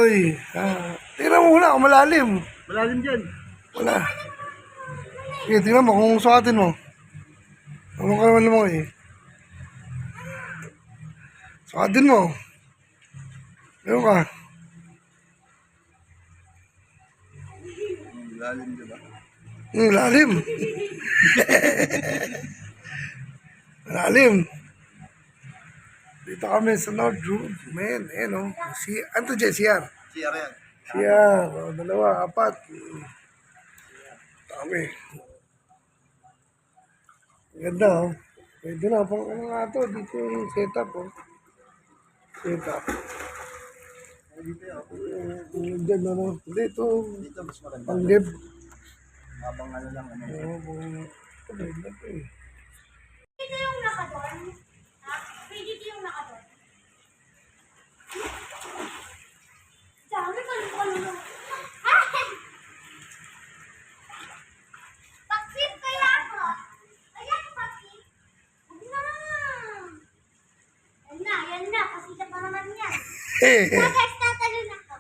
Oy, tingnan mo muna kung malalim. Malalim dyan. Wala. Sige, tingnan mo kung sukatin mo. Ano ka naman mo eh. Sukatin mo. Ano ka? Malalim, di ba? Lalim. Malalim. Dito kami sa North Road. Man, o. Ano to dyan? CR? CR yan. CR. Dalawa, apat. Kami. Ganda, oh. Pwede na. Pang ano nga to? Dito yung setup, oh. Setup. Dito yan. Dyan, ano. Dito. Dito mas maganda. Panggib. Habang ano lang. Ito, ganda to eh. Dito yung nakadon. Ha? Dito yung nakadon. Dami kalulo. Baksit kaya ako. Ayan, baksit. Huwag na. Yan na. Kasi siya pa naman yan. Guys, tatalon ako.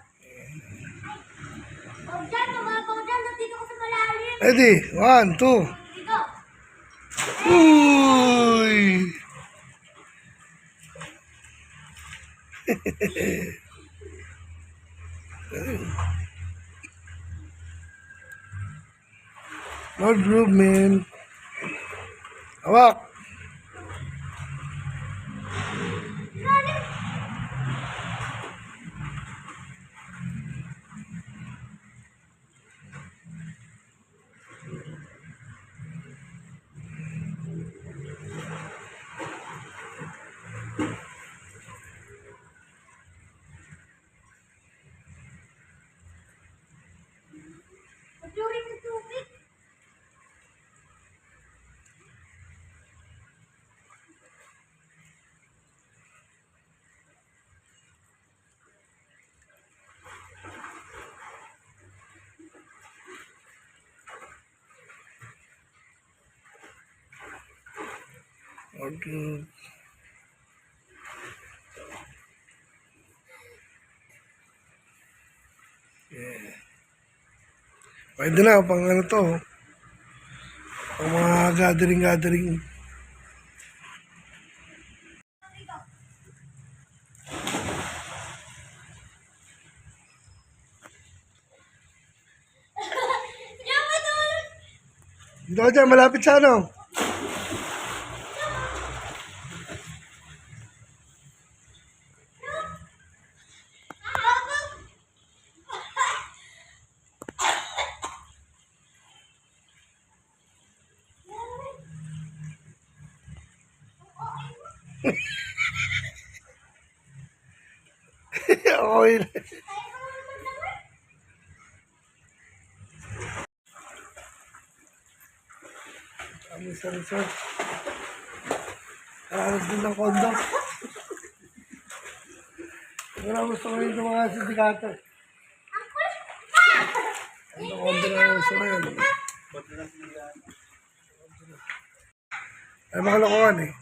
Huwag dyan, mababaw dyan. Nandito ko sa malalim. Ready? 1, 2. Dito. Uy! Lord Group, man. Hawak. Magluring ng tubig. Lord Group. Yeah. Pwede na, pang ano to. Pang mga gathering. Yan ba doon? Dito ka dyan, malapit sa ano. Okay. Kami sa resort. Halos din ng kondo. Wala gusto ko yung mga sindikato. Ang kondo na gusto ko yun. Ay, makalokohan eh.